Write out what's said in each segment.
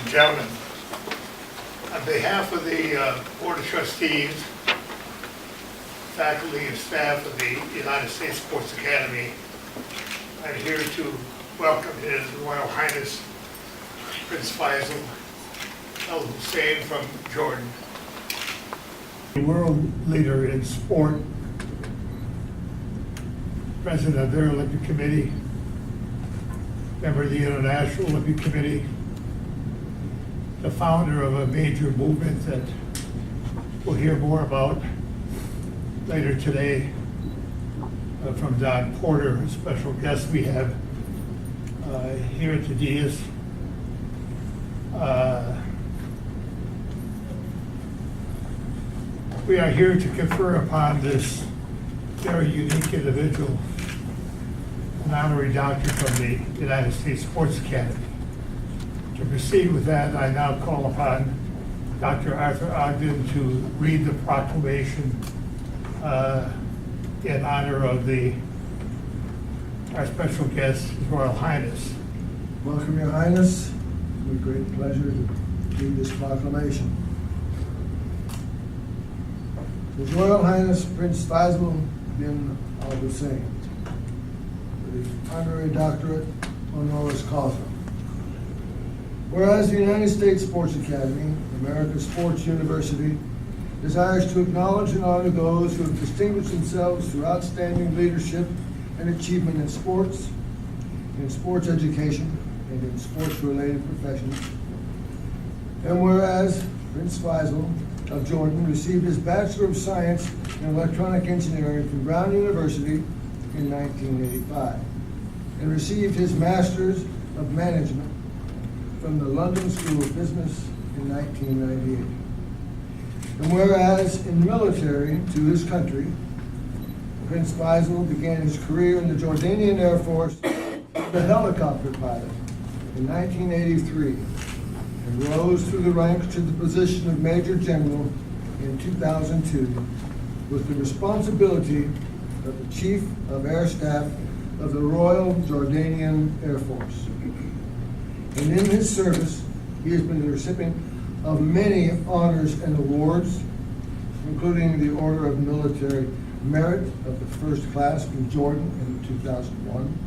Gentlemen, on behalf of the Board of Trustees, faculty and staff of the United States Sports Academy, I'm here to welcome His Royal Highness Prince Feisal Al Hussein from Jordan. A world leader in sport, president of their Olympic Committee, member of the International Olympic Committee, the founder of a major movement that we'll hear more about later today from Don Porter, a special guest we have here at the dais. We are here to confer upon this very unique individual an honorary doctorate from the United States Sports Academy. To proceed with that, I now call upon Dr. Arthur Ogden to read the proclamation in honor of our special guest, His Royal Highness. Welcome, Your Highness. It's a great pleasure to read this proclamation. His Royal Highness Prince Feisal bin Al Hussein, with the Honorary Doctorate Honoris Causa. Whereas the United States Sports Academy, America's sports university, desires to acknowledge and honor those who have distinguished themselves through outstanding leadership and achievement in sports education, and in sports-related professions. And whereas Prince Feisal of Jordan received his Bachelor of Science in Electronic Engineering from Brown University in 1985, and received his Master's of Management from the London School of Business in 1998. And whereas in military to his country, Prince Feisal began his career in the Jordanian Air Force as a helicopter pilot in 1983 and rose through the ranks to the position of Major General in 2002 with the responsibility of the Chief of Air Staff of the Royal Jordanian Air Force. And in his service, he has been the recipient of many honors and awards, including the Order of Military Merit of the First Class from Jordan in 2001,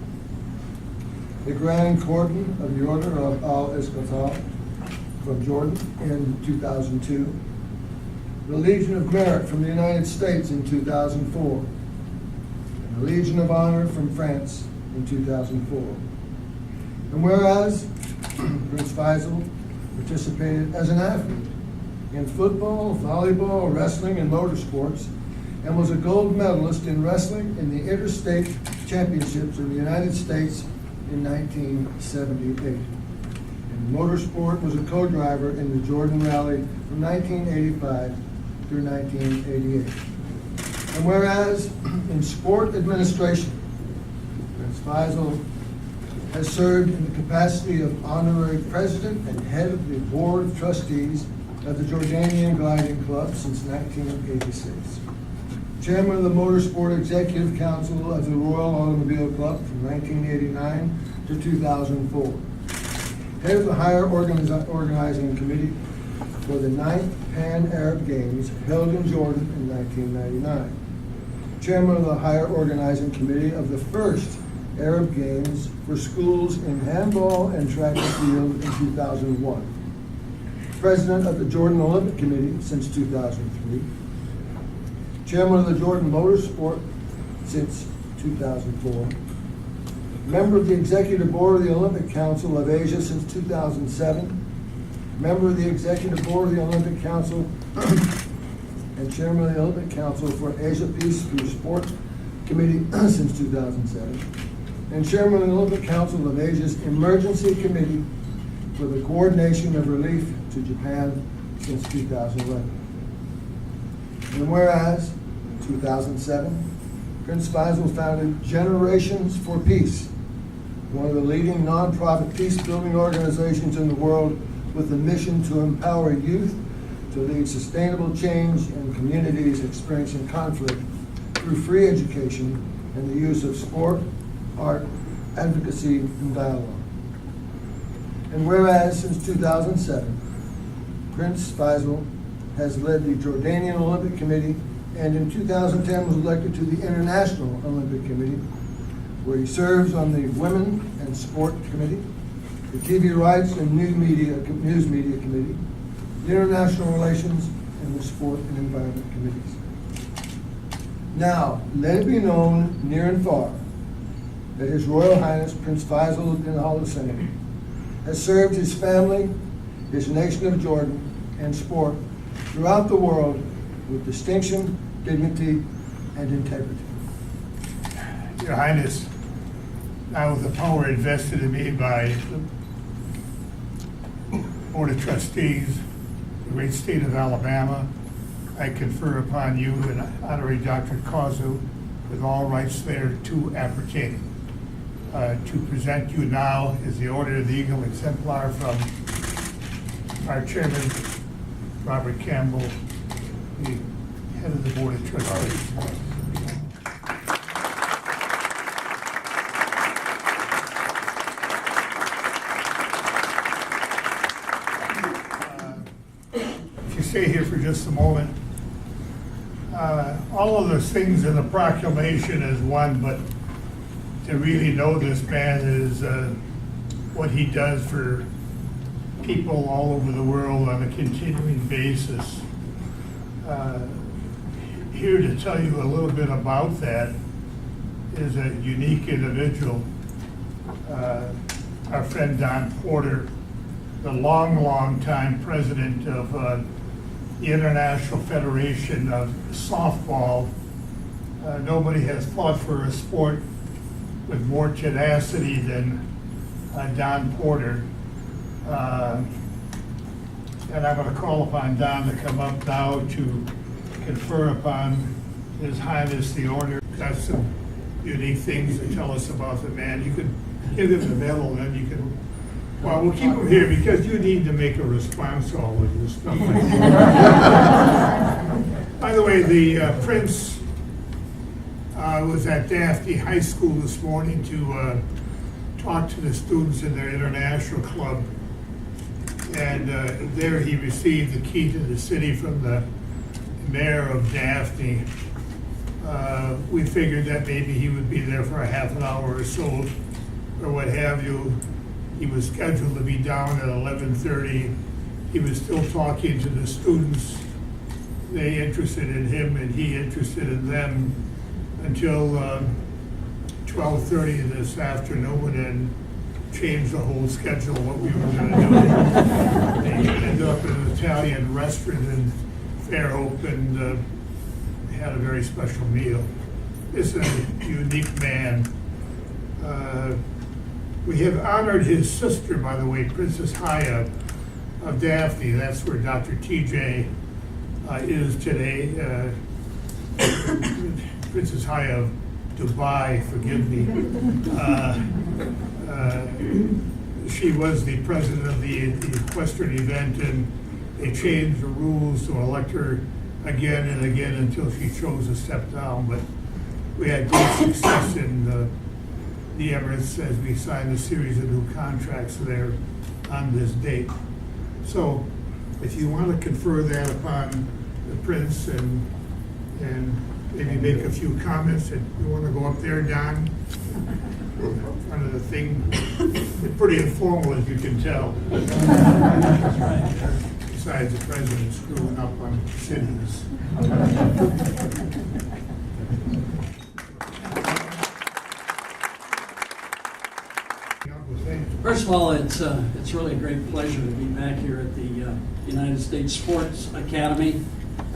the Grand Cordon of the Order of Al-Isqatal from Jordan in 2002, the Legion of Merit from the United States in 2004, and the Legion of Honor from France in 2004. And whereas Prince Feisal participated as an athlete in football, volleyball, wrestling, and motorsports, and was a gold medalist in wrestling in the Interstate Championships in the United States in 1978. In motorsport, was a co-driver in the Jordan Rally from 1985 through 1988. And whereas in sport administration, Prince Feisal has served in the capacity of Honorary President and Head of the Board of Trustees of the Jordanian Gliding Club since 1986. Chairman of the Motorsport Executive Council of the Royal Automobile Club from 1989 to 2004. Head of the Higher Organizing Committee for the 9th Pan-Arab Games held in Jordan in 1999. Chairman of the Higher Organizing Committee of the first Arab Games for schools in handball and track and field in 2001. President of the Jordan Olympic Committee since 2003. Chairman of the Jordan Motorsport since 2004. Member of the Executive Board of the Olympic Council of Asia since 2007. Member of the Executive Board of the Olympic Council and Chairman of the Olympic Council for Asia Peace through Sport Committee since 2007. And Chairman of the Olympic Council of Asia's Emergency Committee for the coordination of relief to Japan since 2011. And whereas, in 2007, Prince Feisal founded Generations for Peace, one of the leading nonprofit peace-building organizations in the world with the mission to empower youth to lead sustainable change in communities experiencing conflict through free education and the use of sport, art, advocacy, and dialogue. And whereas since 2007, Prince Feisal has led the Jordanian Olympic Committee and in 2010 was elected to the International Olympic Committee, where he serves on the Women and Sport Committee, the TV Rights and News Media Committee, the International Relations, and the Sport and Environment Committees. Now, let it be known near and far that His Royal Highness Prince Feisal bin Al Hussein has served his family, his nation of Jordan, and sport throughout the world with distinction, dignity, and integrity. Your Highness, now with the power invested in me by the Board of Trustees, the great state of Alabama, I confer upon you an honorary doctorate causa with all rights thereto appertaining. To present you now is the Order of the Eagle Exemplar from our Chairman, Robert Campbell, the head of the Board of Trustees. If you stay here for just a moment, all of those things in the proclamation is one, but to really know this man is what he does for people all over the world on a continuing basis. Here to tell you a little bit about that is a unique individual, our friend Don Porter, the long time president of the International Federation of Softball. Nobody has fought for a sport with more tenacity than Don Porter. And I'm going to call upon Don to come up now to confer upon His Highness the Order. Got some unique things to tell us about the man. You could give him the medal, then you can. Well, we'll keep him here because you need to make a response to all of this stuff. By the way, the Prince was at Daphne High School this morning to talk to the students in their international club. And there he received the key to the city from the mayor of Daphne. We figured that maybe he would be there for a half an hour or so, or what have you. He was scheduled to be down at 11:30. He was still talking to the students. They interested in him and he interested in them until 12:30 this afternoon, and changed the whole schedule of what we were going to do. They ended up in an Italian restaurant in Fairhope and had a very special meal. This is a unique man. We have honored his sister, by the way, Princess Haya of Daphne. That's where Dr. TJ is today. Princess Haya of Dubai, forgive me. She was the president of the equestrian event, and they changed the rules to elect her again and again until she chose to step down. But we had great success in the Emirates as we signed a series of new contracts there on this date. So if you want to confer that upon the Prince and maybe make a few comments, and you want to go up there, Don, in front of the thing. It's pretty informal, as you can tell. Besides the president screwing up on cities. First of all, it's really a great pleasure to be back here at the United States Sports Academy.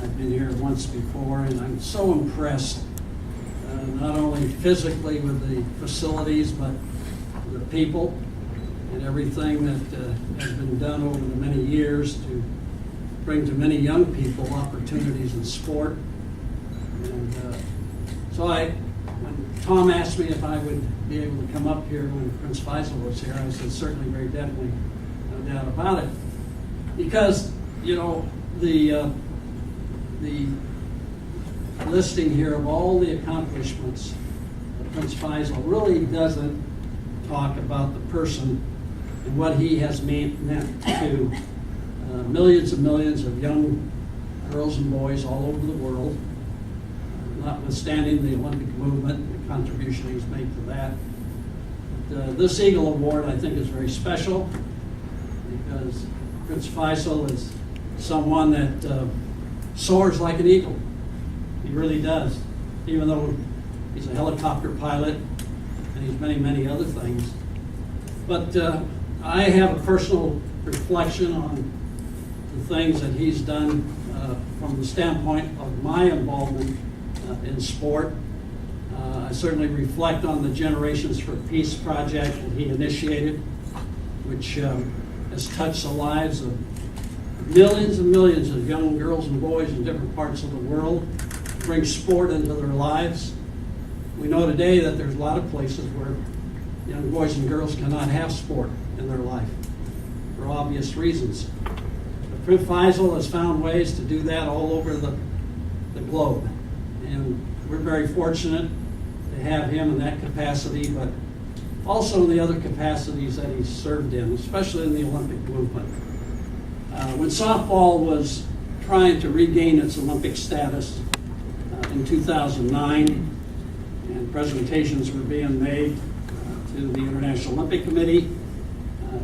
I've been here once before, and I'm so impressed, not only physically with the facilities, but the people and everything that has been done over the many years to bring to many young people opportunities in sport. And so when Tom asked me if I would be able to come up here when Prince Feisal was here, I said certainly, very definitely, no doubt about it. Because, you know, the listing here of all the accomplishments of Prince Feisal really doesn't talk about the person and what he has meant to millions and millions of young girls and boys all over the world, notwithstanding the Olympic movement, the contribution he's made to that. But, this Eagle Award, I think, is very special because Prince Feisal is someone that soars like an eagle. He really does, even though he's a helicopter pilot and he's many, many other things. But I have a personal reflection on the things that he's done from the standpoint of my involvement in sport. I certainly reflect on the Generations for Peace project that he initiated, which has touched the lives of millions and millions of young girls and boys in different parts of the world, bring sport into their lives. We know today that there's a lot of places where young boys and girls cannot have sport in their life for obvious reasons. But Prince Feisal has found ways to do that all over the globe. And we're very fortunate to have him in that capacity, but also in the other capacities that he's served in, especially in the Olympic movement. When softball was trying to regain its Olympic status in 2009, and presentations were being made to the International Olympic Committee,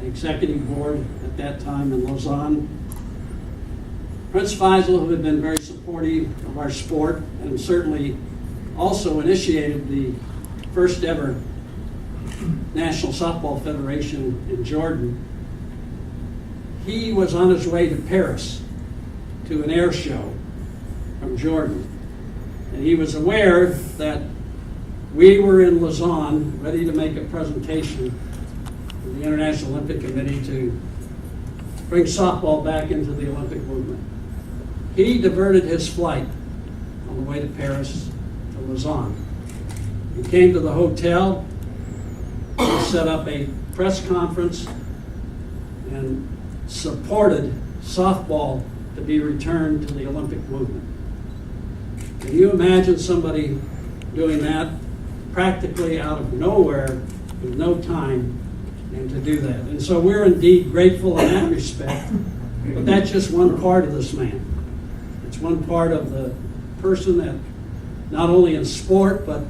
executive board at that time in Lausanne, Prince Feisal, who had been very supportive of our sport and certainly also initiated the first ever National Softball Federation in Jordan, he was on his way to Paris to an air show from Jordan. And he was aware that we were in Lausanne ready to make a presentation to the International Olympic Committee to bring softball back into the Olympic movement. He diverted his flight on the way to Paris to Lausanne. He came to the hotel, he set up a press conference, and supported softball to be returned to the Olympic movement. Can you imagine somebody doing that practically out of nowhere with no time and to do that? And so we're indeed grateful in that respect, but that's just one part of this man. It's one part of the person that not only in sport but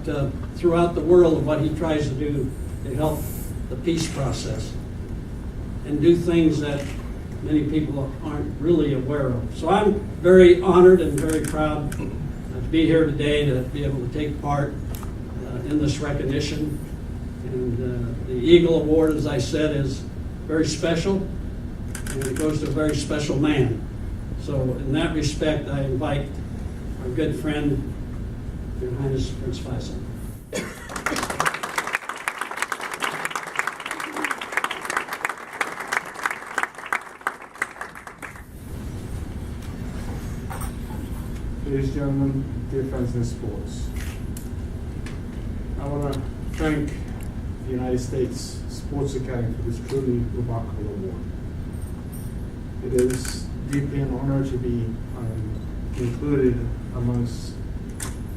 throughout the world of what he tries to do to help the peace process and do things that many people aren't really aware of. So I'm very honored and very proud to be here today to be able to take part in this recognition. And the Eagle Award, as I said, is very special, and it goes to a very special man. So in that respect, I invite our good friend, Your Highness Prince Feisal. Ladies and gentlemen, dear friends in sports, I want to thank the United States Sports Academy for this truly remarkable award. It is deeply an honor to be included amongst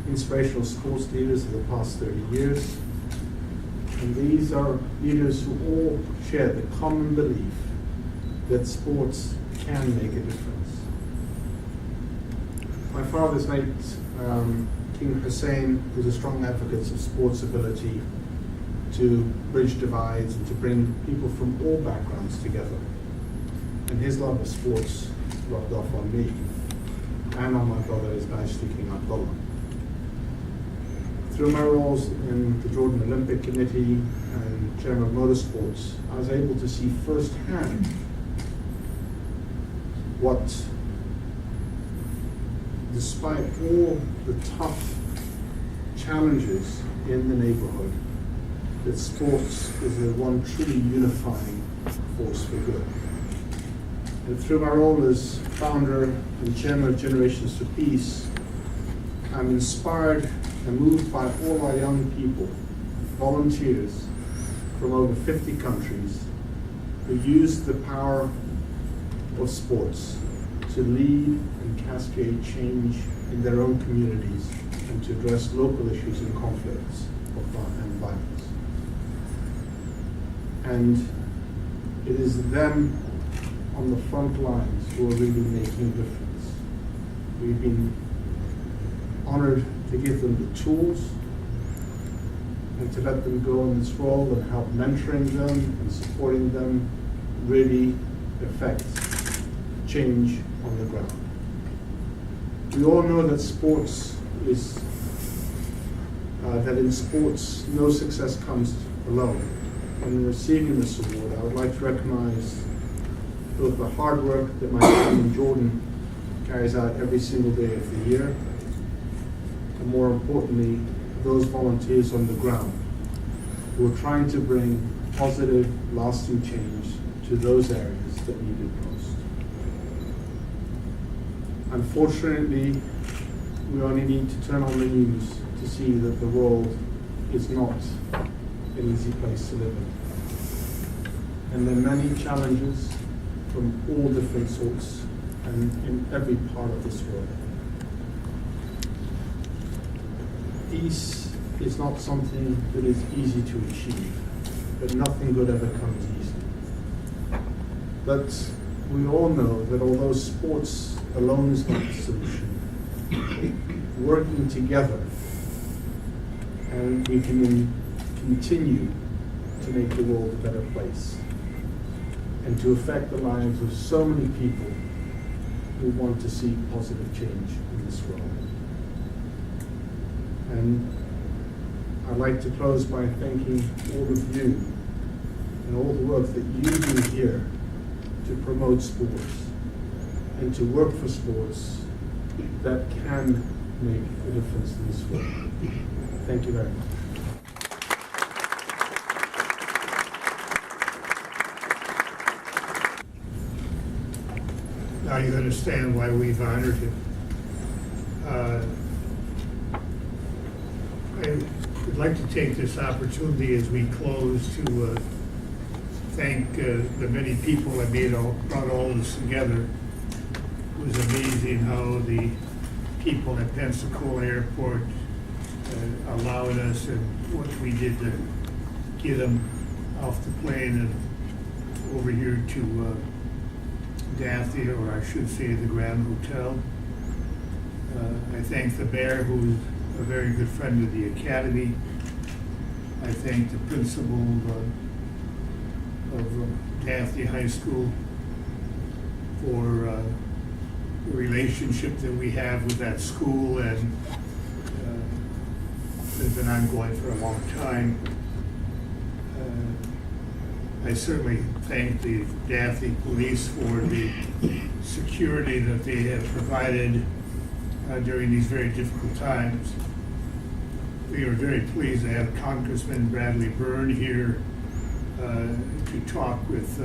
inspirational sports leaders of the past 30 years. And these are leaders who all share the common belief that sports can make a difference. My father's mate, King Hussein, was a strong advocate of sports' ability to bridge divides and to bring people from all backgrounds together. And his love of sports rubbed off on me and on my brother, his Majesty King Abdullah. Through my roles in the Jordan Olympic Committee and Chairman of Motorsports, I was able to see firsthand what, despite all the tough challenges in the neighborhood, that sports is the one truly unifying force for good. And through my role as founder and chairman of Generations for Peace, I'm inspired and moved by all our young people, volunteers from over 50 countries, who use the power of sports to lead and cascade change in their own communities and to address local issues and conflicts and violence. And It is them on the front lines who are really making a difference. We've been honored to give them the tools and to let them go in this role and help mentoring them and supporting them really affect change on the ground. We all know that sports is, that in sports, no success comes alone. And in receiving this award, I would like to recognize both the hard work that my team in Jordan carries out every single day of the year, and more importantly, those volunteers on the ground who are trying to bring positive, lasting change to those areas that need it most. Unfortunately, we only need to turn on the news to see that the world is not an easy place to live in. And there are many challenges from all different sorts and in every part of this world. Peace is not something that is easy to achieve, but nothing good ever comes easy. But we all know that although sports alone is not the solution, working together, and we can continue to make the world a better place and to affect the lives of so many people who want to see positive change in this world. And I'd like to close by thanking all of you and all the work that you do here to promote sports and to work for sports that can make a difference in this world. Thank you very much. Now you understand why we've honored him. I would like to take this opportunity as we close to thank the many that brought all this together. It was amazing how the people at Pensacola Airport allowed us and what we did to get them off the plane and over here to Dathia, or I should say the Grand Hotel. I thank the mayor, who's a very good friend of the academy. I thank the principal of Dathia High School for the relationship that we have with that school, and has been ongoing for a long time. I certainly thank the Dathia Police for the security that they have provided during these very difficult times. We are very pleased to have Congressman Bradley Byrne here to talk with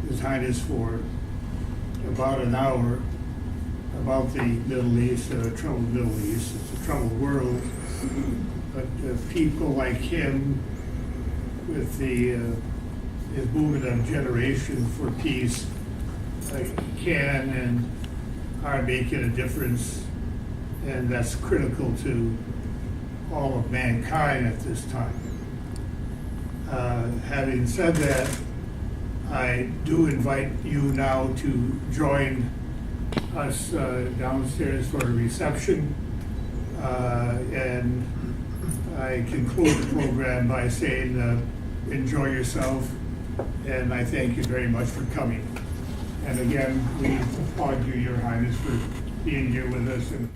His Highness for about an hour about the Middle East, troubled Middle East. It's a troubled world, but people like him, with his movement of Generation for Peace, can and are making a difference, and that's critical to all of mankind at this time. Having said that, I do invite you now to join us downstairs for a reception, and I conclude the program by saying enjoy yourself, and I thank you very much for coming. And again, we applaud you, Your Highness, for being here with us. And